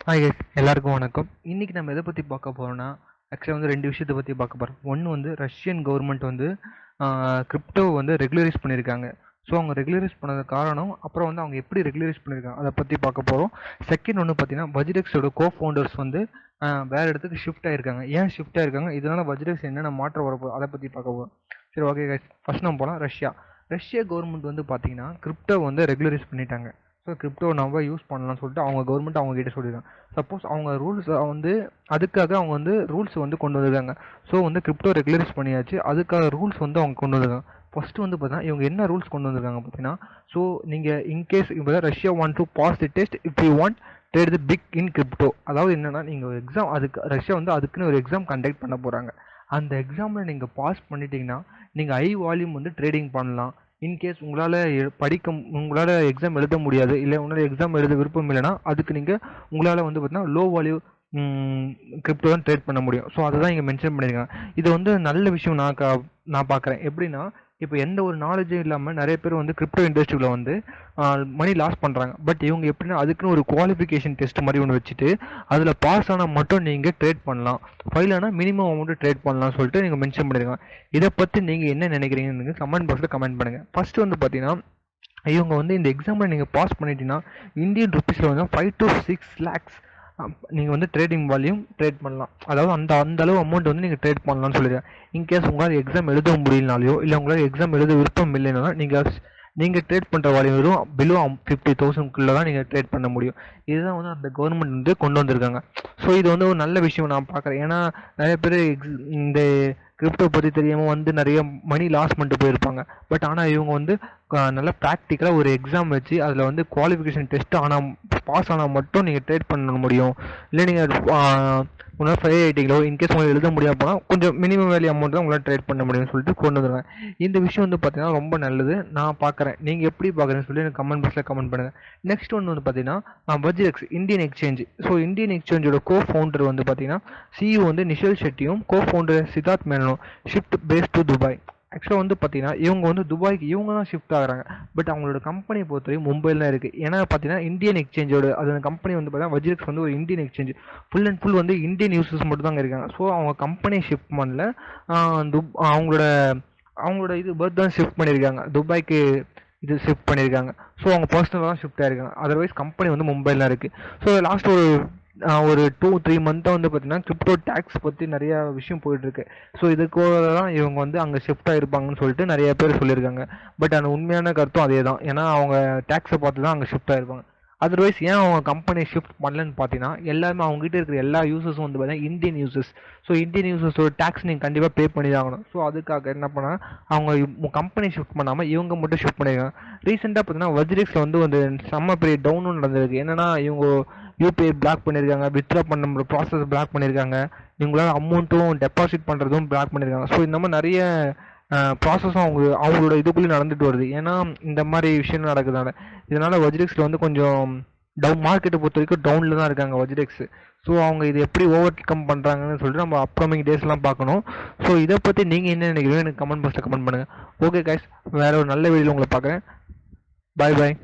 Hi guys, எல்லாருக்கும் வணக்கம். இன்னைக்கு நம்ம எதை பற்றி பார்க்க போகிறோம்னா, ஆக்சுவலாக வந்து ரெண்டு விஷயத்தை பற்றி பார்க்க போகிறோம். ஒன்று வந்து ரஷ்யன் கவர்மெண்ட் வந்து கிரிப்டோ வந்து ரெகுலரைஸ் பண்ணியிருக்காங்க. ஸோ அவங்க ரெகுலரைஸ் பண்ணது காரணம், அப்புறம் வந்து அவங்க எப்படி ரெகுலரைஸ் பண்ணியிருக்காங்க அதை பற்றி பார்க்க போகிறோம். செகண்ட் ஒன்று பார்த்தீங்கன்னா, வஜிரெக்ஸோட கோ ஃபவுண்டர்ஸ் வந்து வேறு இடத்துக்கு ஷிஃப்ட் ஆகிருக்காங்க. ஏன் ஷிஃப்ட் ஆகிருக்காங்க, இதனால் வஜிரெக்ஸ் என்னென்ன மாற்றம் வரப்போகுது அதை பற்றி பார்க்க போகிறோம். சரி, ஓகே கைஸ், ஃபர்ஸ்ட் நம்ம போகலாம். ரஷ்யா கவர்மெண்ட் வந்து பார்த்தீங்கன்னா கிரிப்டோ வந்து ரெகுலரைஸ் பண்ணிட்டாங்க. ஸோ கிரிப்டோ நம்ம யூஸ் பண்ணலாம்னு சொல்லிட்டு அவங்க கவர்மெண்ட் அவங்க கிட்ட சொல்லியிருக்காங்க. சப்போஸ் அவங்க ரூல்ஸ் வந்து அதுக்காக அவங்க வந்து ரூல்ஸ் வந்து கொண்டு வந்திருக்காங்க. ஸோ வந்து கிரிப்டோ ரெகுலரைஸ் பண்ணியாச்சு, அதுக்காக ரூல்ஸ் வந்து அவங்க கொண்டு வந்திருக்காங்க. ஃபர்ஸ்ட் வந்து பார்த்தீங்கன்னா இவங்க என்ன ரூல்ஸ் கொண்டு வந்திருக்காங்க பார்த்தீங்கன்னா, ஸோ நீங்கள் இன்கேஸ் இப்போ ரஷ்யா want to pass the test if you want trade the big in crypto. அதாவது என்னன்னா, நீங்கள் ஒரு எக்ஸாம், அதுக்கு ரஷ்யா வந்து அதுக்குன்னு ஒரு எக்ஸாம் கண்டக்ட் பண்ண போகிறாங்க. அந்த எக்ஸாமில் நீங்கள் பாஸ் பண்ணிட்டீங்கன்னா நீங்கள் ஹை வால்யூம் வந்து ட்ரேடிங் பண்ணலாம். இன்கேஸ் உங்களால் எக்ஸாம் எழுத முடியாது, இல்லை உங்களால் எக்ஸாம் எழுத விருப்பம் இல்லைன்னா அதுக்கு நீங்கள் உங்களால் வந்து பார்த்தீங்கன்னா லோ வேல்யூ கிரிப்டோ தான் ட்ரேட் பண்ண முடியும். ஸோ அதை தான் இங்கே மென்ஷன் பண்ணியிருக்காங்க. இது வந்து நல்ல விஷயம் நான் பார்க்குறேன். எப்படின்னா, இப்போ எந்த ஒரு நாலேஜும் இல்லாமல் நிறைய பேர் வந்து கிரிப்டோ இண்டஸ்ட்ரியில் வந்து மணி லாஸ் பண்ணுறாங்க. பட் இவங்க எப்படின்னா அதுக்குன்னு ஒரு குவாலிஃபிகேஷன் டெஸ்ட் மாதிரி ஒன்று வச்சுட்டு அதில் பாஸ் ஆனால் மட்டும் நீங்கள் ட்ரேட் பண்ணலாம், ஃபைல் ஆனால் மினிமம் அமௌண்ட்டு ட்ரேட் பண்ணலாம்னு சொல்லிட்டு நீங்கள் மென்ஷன் பண்ணியிருக்காங்க. இதை பற்றி நீங்கள் என்ன நினைக்கிறீங்கன்னு கமெண்ட் பாக்ஸில் கமெண்ட் பண்ணுங்கள். ஃபஸ்ட்டு வந்து பார்த்தீங்கன்னா, இவங்க வந்து இந்த எக்ஸாமில் நீங்கள் பாஸ் பண்ணிட்டீங்கன்னா இந்தியன் ருபீஸில் வந்து 5 to 6 lakhs நீங்கள் வந்து ட்ரேடிங் வால்யூம் ட்ரேட் பண்ணலாம். அதாவது அந்த அளவு அமௌண்ட் வந்து நீங்கள் ட்ரேட் பண்ணலாம்னு சொல்லிடுறேன். இன்கேஸ் உங்களால் எக்ஸாம் எழுத முடியலனாலையோ, இல்லை உங்களால் எக்ஸாம் எழுத விருப்பம் இல்லைனாலும் நீங்கள் ட்ரேட் பண்ணுற வால்யூம் வெறும் பிலோ 50,000 தான் நீங்கள் ட்ரேட் பண்ண முடியும். இதுதான் வந்து அந்த கவர்மெண்ட் வந்து கொண்டு வந்திருக்காங்க. ஸோ இது வந்து ஒரு நல்ல விஷயம் நான் பார்க்குறேன். ஏன்னா நிறைய பேர் இந்த கிரிப்டோ பற்றி தெரியாமல் வந்து நிறைய மணி லாஸ் பண்ணிட்டு போயிருப்பாங்க. பட் ஆனால் இவங்க வந்து நல்லா ப்ராக்டிக்கலாக ஒரு எக்ஸாம் வச்சு அதில் வந்து குவாலிஃபிகேஷன் டெஸ்ட் ஆனால் பாஸ் ஆனால் மட்டும் நீங்கள் ட்ரேட் பண்ண முடியும். இல்லை நீங்கள் உங்களால் ஃபெயில் ஆகிட்டீங்களோ, இன்கேஸ் உங்களுக்கு எழுத முடியாது போனால் கொஞ்சம் மினிமம் வேல்யூ அமௌண்ட் தான் உங்களால் ட்ரேட் பண்ண முடியும்னு சொல்லிட்டு கொண்டு வந்துடுவேன். இந்த விஷயம் வந்து பார்த்தீங்கன்னா ரொம்ப நல்லது நான் பார்க்குறேன். நீங்கள் எப்படி பார்க்குறேன்னு சொல்லி எனக்கு கமெண்ட் பாக்ஸில் கமெண்ட் பண்ணுங்கள். நெக்ஸ்ட் ஒன்று வந்து பார்த்தீங்கன்னா WazirX Indian exchange. So Indian எக்ஸ்சேஞ்சோட கோ ஃபவுண்டர் வந்து பார்த்தீங்கன்னா சிஇஓ வந்து நிஷல் ஷெட்டியும் கோ ஃபவுண்டர் சித்தார்த் மேனனும் ஷிஃப்ட் பேஸ் டு துபாய். ஆக்சுவலாக வந்து பார்த்தீங்கன்னா இவங்க வந்து துபாய்க்கு இவங்க தான் ஷிஃப்ட் ஆகுறாங்க. பட் அவங்களோட கம்பெனியை பொறுத்தவரைக்கும் மும்பையில் தான் இருக்குது. ஏன்னா பார்த்தீங்கன்னா இந்தியன் எக்ஸ்சேஞ்சோட அந்த கம்பெனி வந்து பார்த்தீங்கன்னா வஜிரெக்ஸ் வந்து ஒரு Indian exchange, full and full வந்து இந்தியன் யூசர்ஸ் மட்டும் தான் இருக்காங்க. ஸோ அவங்க கம்பெனியை ஷிஃப்ட் பண்ணல, அவங்களோட இது பர்த் தான் ஷிஃப்ட் பண்ணியிருக்காங்க, துபாய்க்கு இது ஷிஃப்ட் பண்ணியிருக்காங்க. ஸோ அவங்க பர்சனலாக தான் ஷிஃப்ட் ஆகிருக்காங்க. அதர்வைஸ் கம்பெனி வந்து மும்பையில் தான் இருக்குது. ஸோ லாஸ்ட் ஒரு 2-3 மந்த்தாக வந்து பார்த்தீங்கன்னா கிரிப்டோ டேக்ஸ் பற்றி நிறையா விஷயம் போயிட்டுருக்கு. ஸோ இதுக்கு தான் இவங்க வந்து அங்கே ஷிஃப்ட் ஆகிருப்பாங்கன்னு சொல்லிட்டு நிறைய பேர் சொல்லியிருக்காங்க. பட் அந்த உண்மையான கருத்தும் அதே தான். ஏன்னா அவங்க டேக்ஸை பார்த்து தான் அங்கே ஷிஃப்ட் ஆகிருப்பாங்க. அதர்வைஸ் ஏன் அவங்க கம்பெனி ஷிஃப்ட் பண்ணலன்னு பார்த்தீங்கன்னா, எல்லாருமே அவங்ககிட்ட இருக்கிற எல்லா யூசர்ஸும் வந்து பார்த்தீங்கன்னா இந்தியன் யூசர்ஸ். ஸோ இந்தியன் யூசர்ஸோட டேக்ஸ் நீங்கள் கண்டிப்பாக பே பண்ணி தான் ஆகணும். ஸோ அதுக்காக என்ன பண்ணால் அவங்க கம்பெனி ஷிஃப்ட் பண்ணாமல் இவங்க மட்டும் ஷிஃப்ட் பண்ணியிருக்காங்க. ரீசெண்டாக பார்த்தீங்கன்னா வஜிரெக்ஸில் வந்து ஒரு செம்ம பெரிய டவுனும் நடந்திருக்கு. என்னன்னா, இவங்க யூபிஐ பிளாக் பண்ணியிருக்காங்க, வித்ட்ரா பண்ண ப்ராசஸ் பிளாக் பண்ணியிருக்காங்க, இவங்களால அமௌண்ட்டும் டெபாசிட் பண்ணுறதும் பிளாக் பண்ணியிருக்காங்க. ஸோ இந்த மாதிரி நிறைய ப்ராசஸும் அவங்களோட இதுக்குள்ளே நடந்துட்டு வருது. ஏன்னா இந்த மாதிரி விஷயம் நடக்குதுனால இதனால் வஜிரெக்ஸில் வந்து கொஞ்சம் மார்க்கெட்டை பொறுத்த வரைக்கும் டவுனில் தான் இருக்காங்க வஜிரெக்ஸ். ஸோ அவங்க இது எப்படி ஓவர் கம் பண்ணுறாங்கன்னு சொல்லிட்டு நம்ம அப்கமிங் டேஸ்லாம் பார்க்கணும். ஸோ இதை பற்றி நீங்கள் என்ன நினைக்கிறீங்க எனக்கு கமெண்ட் பாக்ஸில் கமெண்ட் பண்ணுங்கள். ஓகே கைஸ், வேறு ஒரு நல்ல வீடியோவில் உங்களை பார்க்குறேன். பாய் பாய்.